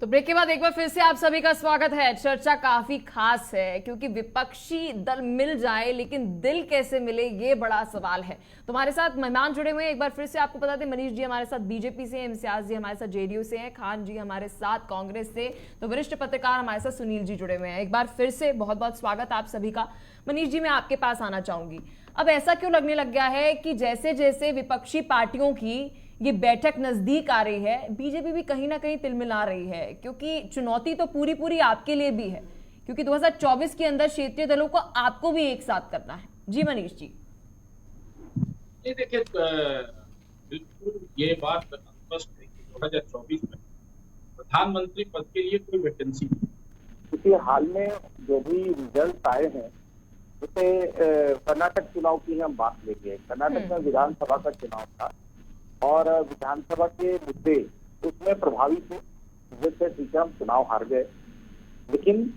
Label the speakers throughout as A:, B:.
A: तो ब्रेक के बाद एक बार फिर से आप सभी का स्वागत है। चर्चा काफी खास है क्योंकि विपक्षी दल मिल जाए लेकिन दिल कैसे मिले ये बड़ा सवाल है। तो हमारे साथ मेहमान जुड़े हुए हैं। एक बार फिर से आपको बता दें, मनीष जी हमारे साथ बीजेपी से हैं, इम्तियाज जी हमारे साथ जेडीयू से हैं, खान जी हमारे साथ कांग्रेस से, तो वरिष्ठ पत्रकार हमारे साथ सुनील जी जुड़े हुए हैं। एक बार फिर से बहुत बहुत स्वागत आप सभी का। मनीष जी, मैं आपके पास आना चाहूंगी। अब ऐसा क्यों लगने लग गया है कि जैसे जैसे विपक्षी पार्टियों की ये बैठक नजदीक आ रही है, बीजेपी भी कहीं ना कहीं तिलमिला रही है, क्योंकि चुनौती तो पूरी पूरी आपके लिए भी है, क्योंकि 2024 के अंदर क्षेत्रीय दलों को आपको भी एक साथ करना है। जी मनीष जी।
B: ये देखिए, बिल्कुल ये बात स्पष्ट है कि 2024 में प्रधानमंत्री पद के लिए कोई वैकेंसी नहीं, क्योंकि हाल में जो भी रिजल्ट आए हैं, जैसे कर्नाटक चुनाव की हम बात लेंगे। कर्नाटक में विधानसभा का चुनाव था और विधानसभा के मुद्दे उसमें प्रभावित हुए, जैसे सीएम चुनाव हार गए, लेकिन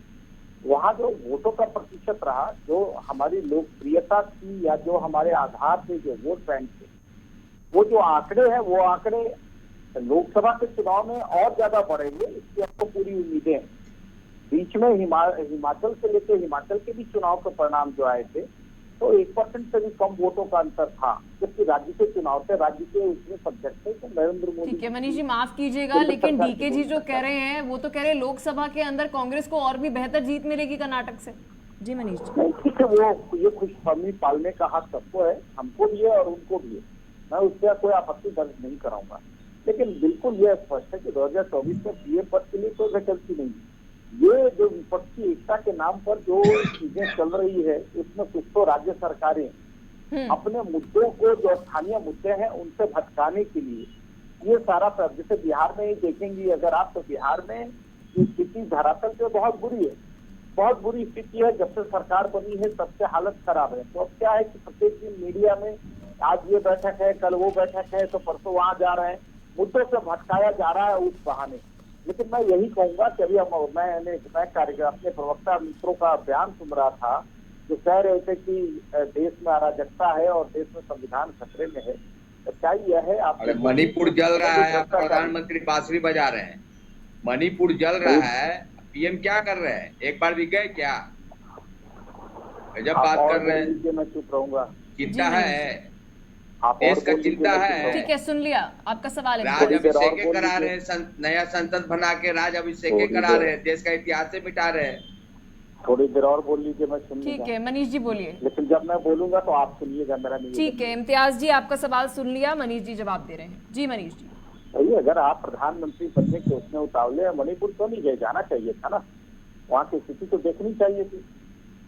B: वहाँ जो वोटों का प्रतिशत रहा, जो हमारी लोकप्रियता थी या जो हमारे आधार पे जो वोट बैंक थे, वो जो आंकड़े हैं, वो आंकड़े लोकसभा के चुनाव में और ज्यादा बढ़ेंगे, इसकी हमको पूरी उम्मीदें हैं। बीच में हिमाचल से लेकर हिमाचल के भी चुनाव के परिणाम जो आए थे, तो 1% से भी कम वोटों का अंतर था, जबकि राज्य के चुनाव से राज्य के उसमें सब्जेक्ट थे तो नरेंद्र मोदी।
A: ठीक है मनीष जी, माफ कीजिएगा, लेकिन डीके जी जो कह रहे हैं वो तो कह रहे हैं लोकसभा के अंदर कांग्रेस को और भी बेहतर जीत मिलेगी कर्नाटक से। जी मनीष जी।
B: ठीक है, वो ये खुशफहमी पालने का हक सबको है, हमको भी है और उनको भी है, मैं उससे कोई आपत्ति दर्ज नहीं कराऊंगा। लेकिन बिल्कुल यह स्पष्ट है कि 2024 में पीएम पद के लिए कोई वैकेंसी नहीं है। ये जो विपक्षी एकता के नाम पर जो चीजें चल रही है, उसमें कुछ तो राज्य सरकारें अपने मुद्दों को, जो स्थानीय मुद्दे हैं, उनसे भटकाने के लिए ये सारा, जैसे बिहार में ही देखेंगी अगर आप, तो बिहार में स्थिति धरातल पे बहुत बुरी है, बहुत बुरी स्थिति है। जब से सरकार बनी है तब से हालत खराब है। तो अब क्या है कि प्रत्येक दिन मीडिया में आज ये बैठक है, कल वो बैठक है, तो परसों वहां जा रहे हैं, मुद्दों से भटकाया जा रहा है उस बहाने। लेकिन मैं यही कहूंगा कि अभी मैं कार्यक्रम अपने प्रवक्ता मित्रों का बयान सुन रहा था, जो कह रहे थे कि देश में अराजकता है और देश में संविधान खतरे में है। सच्चाई यह है, आप
C: मणिपुर जल रहा है, प्रधानमंत्री बांसुरी बजा रहे हैं, मणिपुर जल रहा है, पीएम क्या कर रहे हैं? एक बार भी गए क्या? जब बात कर रहे हैं
B: मैं चुप रहूंगा।
C: चिंता है, देश का चिंता है।
A: ठीक है, सुन लिया आपका सवाल है।
C: राज अभिषेक करा रहे हैं, नया संसद बना के राज अभिषेक करा रहे हैं, देश का इतिहास से मिटा रहे हैं।
B: थोड़ी देर और बोल लीजिए, मैं सुन।
A: ठीक है मनीष जी बोलिए।
B: लेकिन जब मैं बोलूंगा तो आप सुनिएगा, मेरा नहीं।
A: ठीक है इम्तियाज जी, आपका सवाल सुन लिया, मनीष जी जवाब दे रहे हैं। जी मनीष जी।
B: भैया, अगर आप प्रधानमंत्री बनने के उसमें उतावले हैं, मणिपुर क्यों नहीं गए? जाना चाहिए था ना, वहाँ की स्थिति तो देखनी चाहिए थी,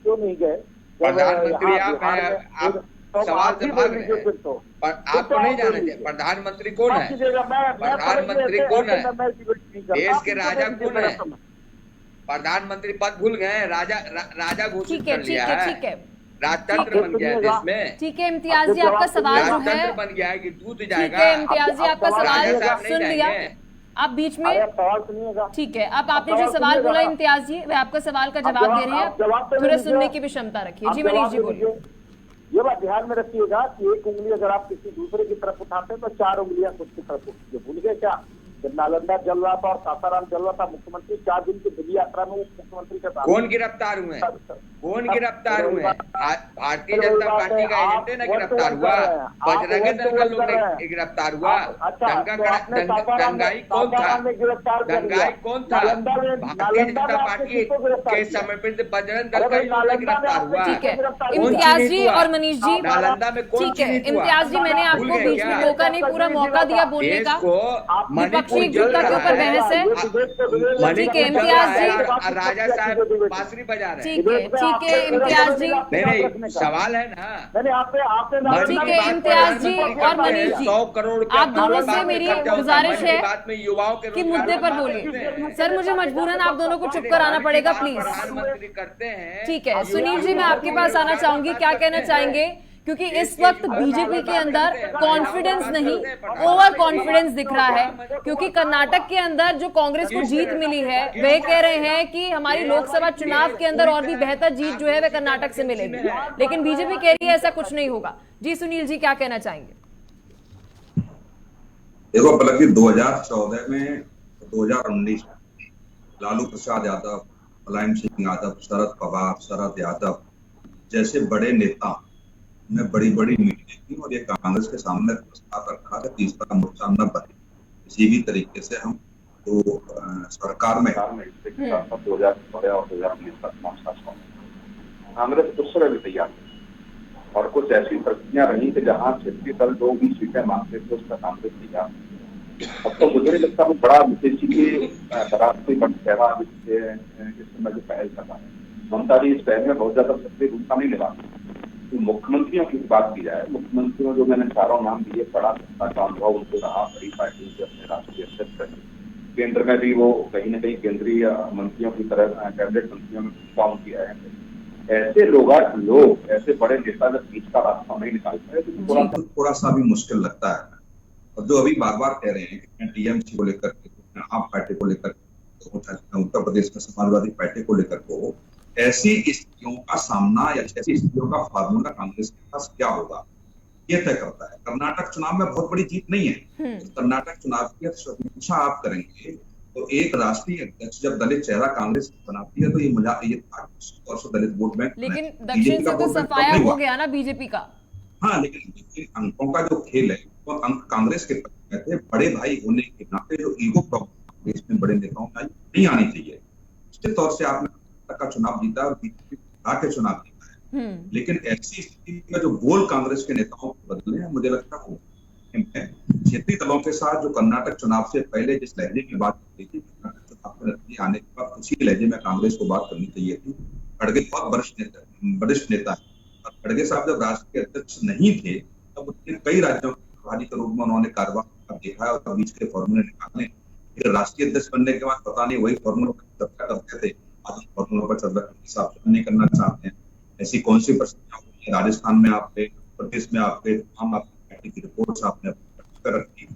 B: क्यों नहीं गए?
C: प्रधानमंत्री आप सवाल से भाग रहे हैं, पर आपको नहीं जाना चाहिए। प्रधानमंत्री कौन है? प्रधानमंत्री कौन है? देश के राजा कौन है? प्रधानमंत्री पद भूल गए? राजा घोषित कर लिया है, राजतंत्र बन गया है देश में।
A: ठीक है इम्तियाज जी, आपका सवाल जो है
C: राजतंत्र बन गया है कि दूध जाएगा।
A: ठीक है इम्तियाज जी, आपका सवाल सुन लिया, आप बीच में।
B: सवाल सुनिएगा।
A: ठीक है, अब आपने जो सवाल बोला इम्तियाज जी, वह आपका सवाल का जवाब दे रहे हैं, थोड़ा सुनने की भी क्षमता रखिए। जी मनीष जी बोलिए।
B: ये बात ध्यान में रखिएगा कि एक उंगली अगर आप किसी दूसरे की तरफ उठाते हैं तो 4 उंगलियां खुद की तरफ उठती है। भूल गए क्या? जब नालंदा जल रहा था और सासाराम जल रहा था, मुख्यमंत्री 4 दिन की दिल्ली यात्रा में मुख्यमंत्री के साथ
C: कौन गिरफ्तार हुए? कौन गिरफ्तार हुए? भारतीय जनता पार्टी का एजेंट न गिरफ्तार हुआ, बजरंग दल का लोग गिरफ्तार हुआ। दंगाई कौन था? दंगाई कौन था? भारतीय जनता पार्टी के समर्पित बजरंग दल का लोग गिरफ्तार हुआ।
A: ठीक है इम्तियाज जी और मनीष जी,
C: नालंदा में कौन?
A: ठीक है इम्तियाज जी, मैंने आपको बीच में मौका नहीं, पूरा मौका दिया बोलने का। विपक्षी एकजुटता के ऊपर बहस है। ठीक है इम्तियाज जी,
C: राजा साहब बांसुरी बजा रहे हैं।
A: ठीक है इम्तियाज जी,
C: नहीं सवाल है ना।
A: ठीक है इम्तियाज जी और मनीष जी,
C: 100 करोड़
A: आप दोनों से मेरी गुजारिश है
C: बात में युवाओं के
A: कि मुद्दे पर बोलिए। सर मुझे मजबूरन आप दोनों को चुप कराना पड़ेगा प्लीज।
C: प्रधानमंत्री करते हैं।
A: ठीक है सुनील जी, मैं आपके पास आना चाहूंगी, क्या कहना चाहेंगे? क्योंकि इस वक्त बीजेपी के अंदर कॉन्फिडेंस नहीं, ओवर कॉन्फिडेंस दिख रहा है, क्योंकि कर्नाटक के अंदर जो कांग्रेस को जीत मिली है, वे कह रहे हैं कि हमारी लोकसभा चुनाव के अंदर और भी बेहतर जीत जो है वह कर्नाटक से मिलेगी, लेकिन बीजेपी कह रही है ऐसा कुछ नहीं होगा। जी सुनील जी, क्या कहना चाहेंगे?
D: देखो, बल्कि 2014 में 2019 लालू प्रसाद यादव, मुलायम सिंह यादव, शरद पवार, शरद यादव जैसे बड़े नेता ने बड़ी बड़ी मीटिंग की और ये कांग्रेस के सामने प्रस्ताव रखा कि तीसरा मोर्चा न बने, किसी भी तरीके से हम तो सरकार में
B: 2014 और 2019 तक कांग्रेस उस समय भी तैयार थी और कुछ ऐसी परिस्थितियां रही कि जहां क्षेत्रीय दल 2 भी सीटें मांगते थे, उसका कांग्रेस तैयार। अब तो मुझे नहीं लगता वो बड़ा विशेष के राष्ट्रीय चेहरा इस समय जो पहल कर रहा है, ममता जी इस पहल में बहुत ज्यादा सक्रिय भूमिका नहीं निभा। तो मुख्यमंत्रियों की बात की जाए, मुख्यमंत्रियों जो मैंने चारों नाम दिए, बड़ा सत्ता का अनुभव उनको रहा, बड़ी पार्टी से अपने राष्ट्रीय अध्यक्ष रहे, केंद्र में भी वो कहीं न कहीं केंद्रीय मंत्रियों की तरह कैबिनेट मंत्रियों में काम किया है। ऐसे लोग ऐसे बड़े नेता जब बीच का रास्ता नहीं निकाल पाए तो
D: थोड़ा सा भी मुश्किल लगता है। और जो अभी बार बार कह रहे हैं कि टीएमसी को लेकर के, आप पार्टी को लेकर, उत्तर प्रदेश में समाजवादी पार्टी को लेकर को ऐसी स्थितियों का सामना या ऐसी स्थितियों का फार्मूला कांग्रेस के पास क्या होगा, ये तय करता है। कर्नाटक चुनाव में बहुत बड़ी जीत नहीं है। तो कर्नाटक चुनाव की समीक्षा आप करेंगे तो एक राष्ट्रीय अध्यक्ष जब दलित चेहरा कांग्रेस बनाती है तो ये मजा ये दलित वोट बैंक,
A: लेकिन दक्षिण से तो सफाया हो गया ना बीजेपी का।
D: हाँ, लेकिन अंकों का जो खेल है वो अंक कांग्रेस के थे। बड़े भाई होने के नाते जो ईगो प्रॉब्लम कांग्रेस में बड़े नेताओं में नहीं आनी चाहिए। निश्चित तौर से आपने का चुनाव जीता और बीजेपी के चुनाव जीता है, लेकिन ऐसी स्थिति में जो गोल कांग्रेस के नेताओं को बदले हैं, मुझे लगता है क्षेत्रीय दलों के साथ जो कर्नाटक चुनाव से पहले जिस लहजे की बात की थी, कर्नाटक चुनाव के नतीजे आने के बाद उसी लहजे में कांग्रेस को बात करनी चाहिए थी। खड़गे बहुत वरिष्ठ नेता है और खड़गे साहब जब राष्ट्रीय अध्यक्ष नहीं थे तब उनके कई राज्यों के प्रभारी के रूप में उन्होंने कार्यभार देखा और बीच के फॉर्मूले निकाले। राष्ट्रीय अध्यक्ष बनने के बाद पता नहीं वही फॉर्मूलों पर चर्चा करते थे, आज उन फॉर्मूलों पर चर्चा नहीं करना चाहते हैं। ऐसी कौन सी परिस्थितियां होती है? राजस्थान में आपके, प्रदेश में आपके, हम आपकी पार्टी की रिपोर्ट्स आपने रखी।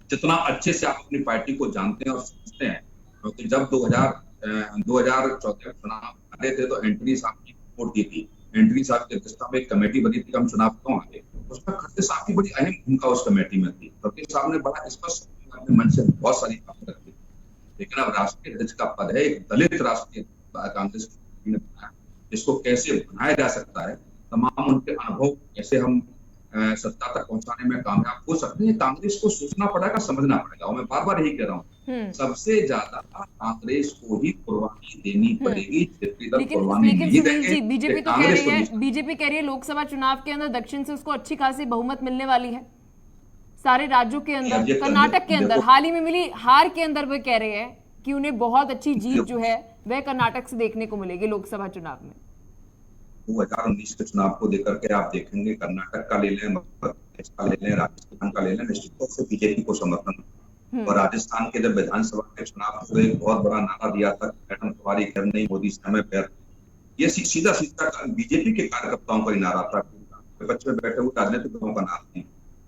D: जितना अच्छे से आप अपनी पार्टी को जानते हैं और समझते हैं, क्योंकि जब 2014 चुनाव आ रहे थे तो एंटनी साहब की रिपोर्ट दी थी। एंटनी साहब की अध्यक्षता में एक कमेटी बनी थी, हम चुनाव क्यों आए, उसमें खड़गे साहब की बड़ी अहम भूमिका उस कमेटी में थी। खड़गे साहब ने बड़ा स्पष्ट अपने मन से बहुत सारी बातें रखी, लेकिन अब राष्ट्रीय अध्यक्ष का पद है, एक दलित राष्ट्रीय कांग्रेस ने बनाया, जिसको कैसे बनाया जा सकता है, तमाम उनके अनुभव कैसे हम सत्ता तक पहुंचाने में कामयाब हो सकते हैं, कांग्रेस को सोचना पड़ेगा, समझना पड़ेगा। और मैं बार बार यही कह रहा हूँ, सबसे ज्यादा कांग्रेस को ही कुर्बानी देनी पड़ेगी।
A: लेकिन बीजेपी तो कह रही है, बीजेपी कह रही है लोकसभा चुनाव के अंदर दक्षिण से उसको अच्छी खासी बहुमत मिलने वाली है, सारे राज्यों के अंदर। कर्नाटक के अंदर हाल ही में मिली हार के अंदर वो कह रहे हैं कि उन्हें बहुत अच्छी जीत जो है वह कर्नाटक से देखने को मिलेगी लोकसभा चुनाव में।
D: 2019 के चुनाव को देकर के आप देखेंगे, कर्नाटक का ले लें, मध्य प्रदेश का ले लें, राजस्थान का ले लें, निश्चित तौर से बीजेपी को समर्थन। और राजस्थान के जब विधानसभा के चुनाव में एक बहुत बड़ा नारा दिया था, मैडम तुम्हारी घर नहीं, मोदी समय पैर, ये सीधा बीजेपी के कार्यकर्ताओं का ही नारा था, विपक्ष में बैठे हुए राजनीतिक दलों का नारा नहीं।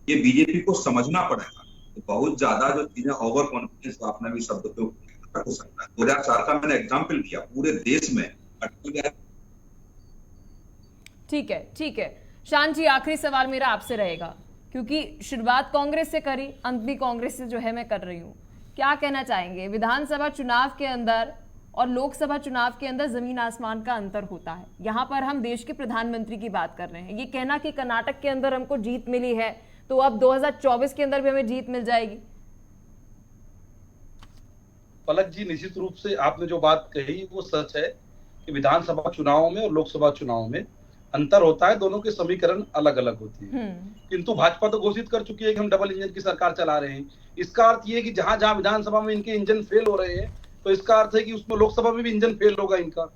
D: ये बीजेपी को समझना पड़ेगा। तो बहुत ज्यादा जो चीजें ओवर कॉन्फिडेंस, आपने भी शब्द प्रयोग हो सकता है। 2004 का मैंने एग्जाम्पल दिया, पूरे देश में।
A: ठीक है शान जी, आखिरी सवाल मेरा आपसे रहेगा, क्योंकि शुरुआत कांग्रेस से करी, अंत भी कांग्रेस से जो है मैं कर रही हूँ। क्या कहना चाहेंगे? विधानसभा चुनाव के अंदर और लोकसभा चुनाव के अंदर जमीन आसमान का अंतर होता है। यहाँ पर हम देश के प्रधानमंत्री की बात कर रहे हैं। ये कहना कि कर्नाटक के अंदर हमको जीत मिली है तो अब 2024 के अंदर भी हमें जीत मिल जाएगी।
E: पलक जी, निश्चित रूप से आपने जो बात कही वो सच है कि विधानसभा चुनावों में और लोकसभा चुनाव में अंतर होता है, दोनों के समीकरण अलग अलग होते हैं। किंतु भाजपा तो घोषित कर चुकी है कि हम डबल इंजन की सरकार चला रहे हैं। इसका अर्थ ये है कि जहां जहां विधानसभा में इनके इंजन फेल हो रहे हैं तो इसका अर्थ है कि उसमें लोकसभा में भी इंजन फेल होगा इनका।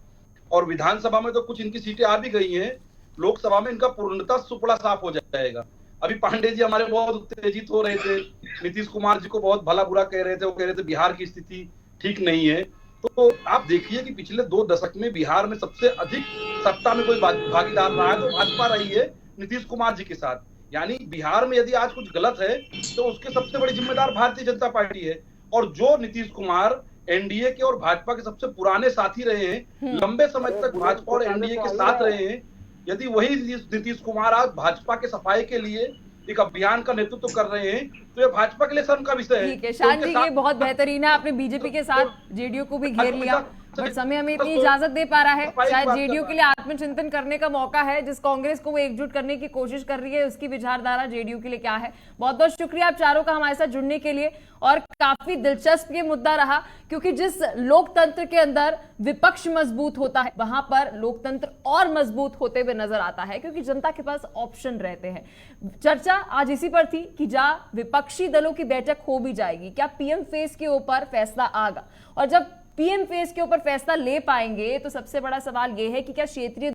E: और विधानसभा में तो कुछ इनकी सीटें आ भी गई हैं, लोकसभा में इनका पूर्णतः सुपड़ा साफ हो जाएगा। अभी पांडे जी हमारे बहुत उत्तेजित हो रहे थे, नीतीश कुमार जी को बहुत भला बुरा कह रहे थे, वो कह रहे थे बिहार की स्थिति ठीक नहीं है। तो आप देखिए कि पिछले 2 दशक में बिहार में सबसे अधिक सत्ता में कोई भागीदार रहा है तो भाजपा रही है नीतीश कुमार जी के साथ। यानी बिहार में यदि आज कुछ गलत है तो उसके सबसे बड़ी जिम्मेदार भारतीय जनता पार्टी है। और जो नीतीश कुमार एनडीए के और भाजपा के सबसे पुराने साथी रहे हैं, लंबे समय तक भाजपा और एनडीए के साथ रहे हैं, यदि वही नीतीश कुमार आज भाजपा के सफाई के लिए एक अभियान का नेतृत्व कर रहे हैं, तो ये भाजपा के लिए शर्म का विषय है।
A: ठीक है शान जी, ये बहुत बेहतरीन है, आपने बीजेपी के साथ जेडीयू को भी घेर लिया, बट समय हमें इतनी इजाजत दे पा रहा है। शायद जेडीयू के लिए आत्मचिंतन करने का मौका है, जिस कांग्रेस को वो एकजुट करने की कोशिश कर रही है उसकी विचारधारा जेडीयू के लिए क्या है। बहुत बहुत शुक्रिया आप चारों का हमारे साथ जुड़ने के लिए। और काफी दिलचस्प ये मुद्दा रहा, क्योंकि जिस लोकतंत्र के अंदर विपक्ष मजबूत होता है वहां पर लोकतंत्र और मजबूत होते हुए नजर आता है, क्योंकि जनता के पास ऑप्शन रहते हैं। चर्चा आज इसी पर थी कि जहां विपक्षी दलों की बैठक हो भी जाएगी, क्या पीएम फेस के ऊपर फैसला आएगा, और जब पीएम फेस के ऊपर फैसला ले पाएंगे तो सबसे बड़ा सवाल यह है कि क्या क्षेत्रीय